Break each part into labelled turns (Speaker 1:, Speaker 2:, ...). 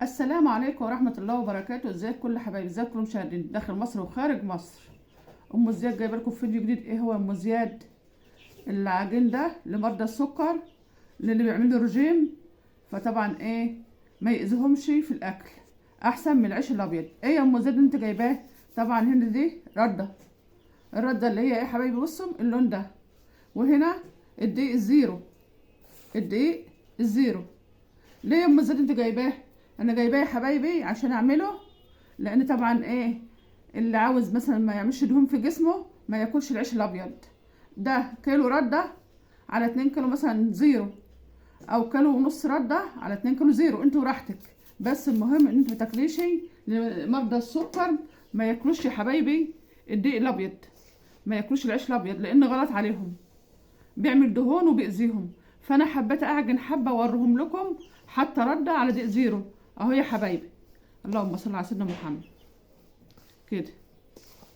Speaker 1: السلام عليكم ورحمة الله وبركاته. ازيك كل حبايبي، ازيك كل مشاهدين داخل مصر وخارج مصر. ام زياد جايبه لكم فيديو جديد. ايه هو ام زياد؟ العجين ده لمرضى السكر، للي بيعملوا رجيم، فطبعا ايه ما يأذيهمش في الاكل، احسن من العيش الابيض. ايه يا ام زياد اللي انت جايباه؟ طبعا هنا دي الرده اللي هي ايه يا حبايبي، بصوا اللون ده، وهنا الدقيق الزيرو. ليه يا ام زياد انت جايباه؟ انا جايباه يا حبايبي عشان اعمله، لان طبعا ايه اللي عاوز مثلا ما يعملش دهون في جسمه ما ياكلش العيش الابيض. ده كيلو رده على 2 كيلو مثلا زيرو، او كيلو ونص رده على 2 كيلو زيرو، انت وراحتك. بس المهم ان انت ما تاكليش. مرضى السكر ما ياكلوش يا حبايبي الدقيق الابيض، ما ياكلوش العيش الابيض، لان غلط عليهم، بيعمل دهون وبيأذيهم. فانا حبيت اعجن حبه واوريهم لكم، حتى رده على دقيق زيرو اهو يا حبايبي. اللهم صل على سيدنا محمد. كده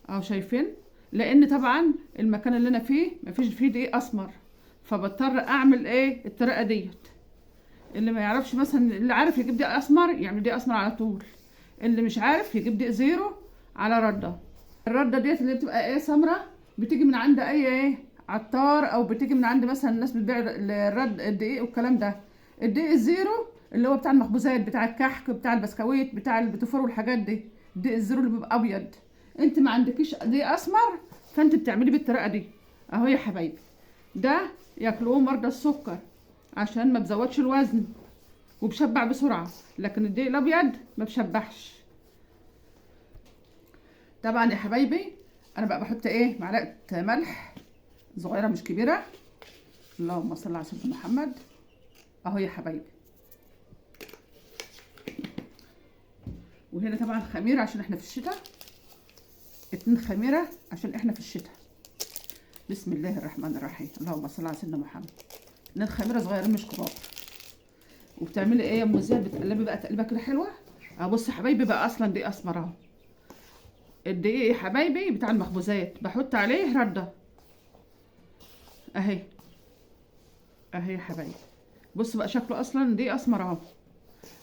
Speaker 1: اهو شايفين، لان طبعا المكان اللي انا فيه مفيش فيه دقيق اسمر، فبضطر اعمل ايه الطريقه ديت. اللي ما يعرفش مثلا، اللي عارف يجيب دقيق اسمر يعمل دقيق اسمر على طول، اللي مش عارف يجيب دقيق زيرو على رده. الرده ديت اللي بتبقى ايه سمره، بتيجي من عند اي عطار، او بتيجي من عند مثلا الناس بتبيع الرد الدقيق والكلام ده. الدقيق الزيرو اللي هو بتاع المخبوزات، بتاع الكحك، بتاع البسكويت، بتاع البتفور والحاجات دي. الدقيق الزيرو اللي بيبقى ابيض. انت ما عندكيش دقيق اسمر، فانت بتعملي بالطريقه دي اهو يا حبايبي. ده ياكلوه مرضى السكر عشان ما بزودش الوزن وبشبع بسرعه، لكن الدقيق الابيض ما بشبعش. طبعا يا حبايبي انا بقى بحط ايه معلقه ملح صغيره مش كبيره. اللهم صل على سيدنا محمد. اهو يا حبايبي. وهنا طبعا خميره عشان احنا في الشتاء، 2 خميره عشان احنا في الشتاء. بسم الله الرحمن الرحيم. اللهم صل على سيدنا محمد. 2 خميره صغيرين مش كبار. وبتعملي ايه يا ام زياد؟ بتقلبي بقى تقليبه كده حلوه. اهو بص يا حبايبي، بقى اصلا دقيق اسمر اهو. الدقيق يا حبايبي بتاع المخبوزات بحط عليه رده اهي يا حبايبي. بص بقى شكله اصلا دقيق اسمر اهو.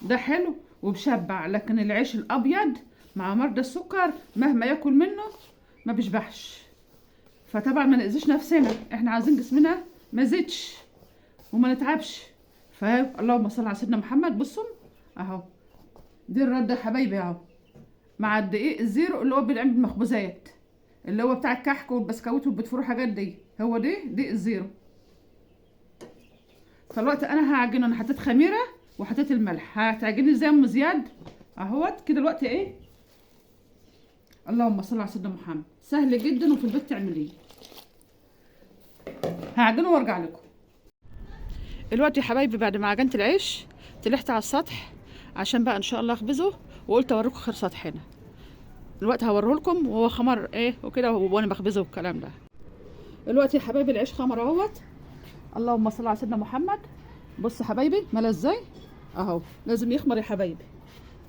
Speaker 1: ده حلو وبشبع، لكن العيش الابيض مع مرضى السكر مهما ياكل منه ما بيشبعش. فطبعا ما نأذيش نفسنا، احنا عايزين جسمنا ما يزيدش وما نتعبش. اللهم صل على سيدنا محمد. بصوا اهو، دي الرده يا حبايبي اهو، مع الدقيق الزيرو اللي هو بيتعمل بالمخبوزات، اللي هو بتاع الكحك والبسكويت والبتفور الحاجات دي. هو دي دقيق الزيرو. فالوقت انا هعجنه، انا حطيت خميره وحطيت الملح. هتعجني ازاي يا ام زياد؟ اهوت كده الوقت ايه. اللهم صل على سيدنا محمد. سهل جدا وفي البيت تعمليه. هعجنه وارجع لكم. الوقت يا حبايبي بعد ما عجنت العيش طلعت على السطح عشان بقى ان شاء الله اخبزه، وقلت اوريكم خير سطح هنا. الوقت هوريه لكم وهو خمر ايه وكده وانا بخبزه والكلام ده. الوقت يا حبايبي العيش خمر اهوت. اللهم صل على سيدنا محمد. بص يا حبايبي ملا ازاي اهو، لازم يخمر يا حبايبي.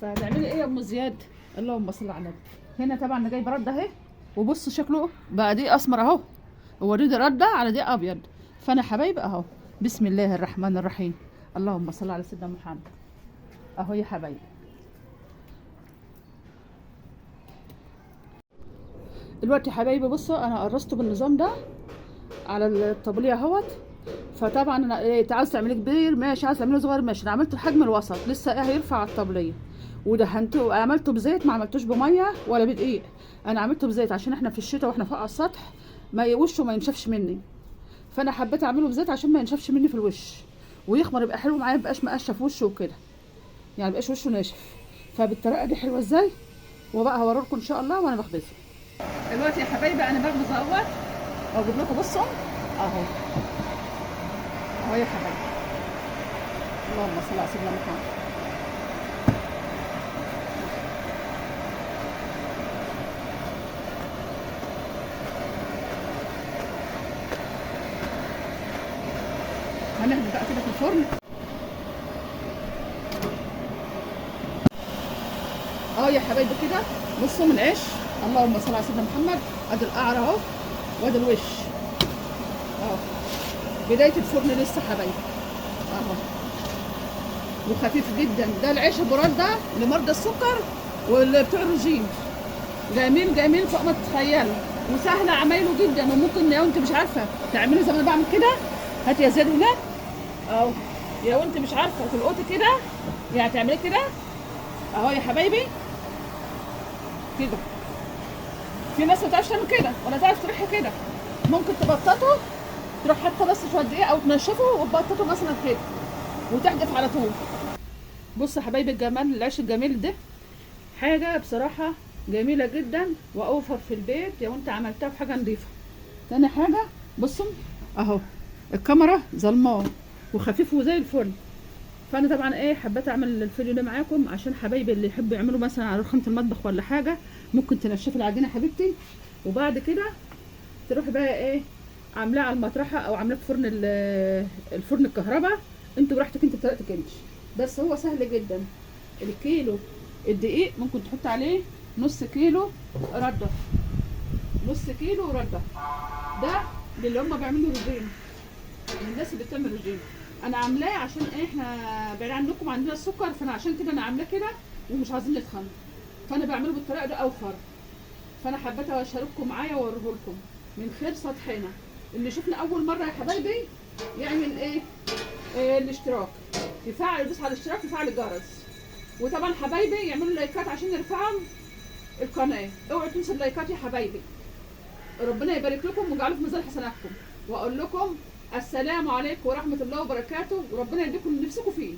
Speaker 1: فهتعملي ايه يا ام زياد؟ اللهم صل على النبي. هنا طبعا انا جايبه رده اهي، وبص شكله بقى دي اسمر اهو. هو دي رده على دي ابيض. فانا حبايبي اهو، بسم الله الرحمن الرحيم. اللهم صل على سيدنا محمد. اهو يا حبايبي. دلوقتي يا حبايبي بصوا انا قرصته بالنظام ده على الطبليه اهوت. فطبعا انا ايه، انت عاوز تعمليه كبير ماشي، عاوز تعمله صغير ماشي. انا عملته الحجم الوسط، لسه ايه هيرفع على الطبليه. ودهنته، عملته بزيت، ما عملتوش بميه ولا بدقيق. انا عملته بزيت عشان احنا في الشتاء واحنا فوق على السطح ما وشه ما ينشفش مني. فانا حبيت اعمله بزيت عشان ما ينشفش مني في الوش، ويخمر يبقى حلو معايا، ميبقاش مقشف وشه وكده، يعني ميبقاش وشه ناشف. فبالطريقه دي حلوه ازاي، وبقى هوريكم ان شاء الله وانا بخبزه. دلوقتي يا حبايبي انا بخبز اهوت، واجيب لكم بصوا اهو. اهو يا حبايبي. اللهم صل على سيدنا محمد. هنعمل بقى كده في الفرن اهو يا حبايبي كده. بصوا من العيش، اللهم صل على سيدنا محمد. ادي القعر اهو، وادي الوش اهو. بدايه الفرن لسه حبايبي اهو. وخفيف جدا. ده العيش البراد ده لمرضى السكر واللي بتوع الرجيم. جميل جميل فوق ما تتخيلوا، وسهل عمايله جدا. وممكن لو انت مش عارفه تعملي زي ما انا بعمل كده، هات يا زياد هنا اهو. لو انت مش عارفه تلقطي كده يعني تعملي كده اهو يا حبايبي كده. في ناس ما تعرفش تعمل كده ولا تعرف تريحي كده، ممكن تبططه، تروح حاطه بس شويه دقيق او تنشفه وتبططه مثلا كده وتحدف على طول. بص يا حبايبي الجمال، العيش الجميل ده حاجه بصراحه جميله جدا واوفر في البيت لو انت عملتها في حاجه نظيفه. تاني حاجه بصوا اهو، الكاميرا ظلماه وخفيف وزي الفل. فانا طبعا ايه حبيت اعمل الفيديو ده معاكم عشان حبايبي اللي يحبوا يعملوا مثلا على رخامه المطبخ ولا حاجه، ممكن تنشفي العجينه يا حبيبتي، وبعد كده تروحي بقى ايه عاملاه على المطرحه او عاملاه في فرن الفرن الكهرباء. انتوا براحتك انت بطريقتك انت، بس هو سهل جدا. الكيلو الدقيق ممكن تحط عليه نص كيلو رده، نص كيلو رده. ده للي هم بيعملوا رجيم، الناس اللي بتعمل رجيم. انا عاملاه عشان ايه احنا بعيد عنكم عندنا السكر، فانا عشان كده انا عاملاه كده ومش عايزين نتخن، فانا بعمله بالطريقه دي اوفر. فانا حبيت اشارككم معايا واوريه لكم من خير سطحنا. اللي شفنا اول مره يا حبايبي يعمل ايه الاشتراك، يفعل يدوس على الاشتراك يفعل الجرس. وطبعا حبايبي يعملوا لايكات عشان يرفعوا القناه. اوعوا تنسوا اللايكات يا حبايبي. ربنا يبارك لكم ويجعله في ميزان حسناتكم. واقول لكم السلام عليكم ورحمه الله وبركاته، وربنا يديكم اللي نفسكم فيه.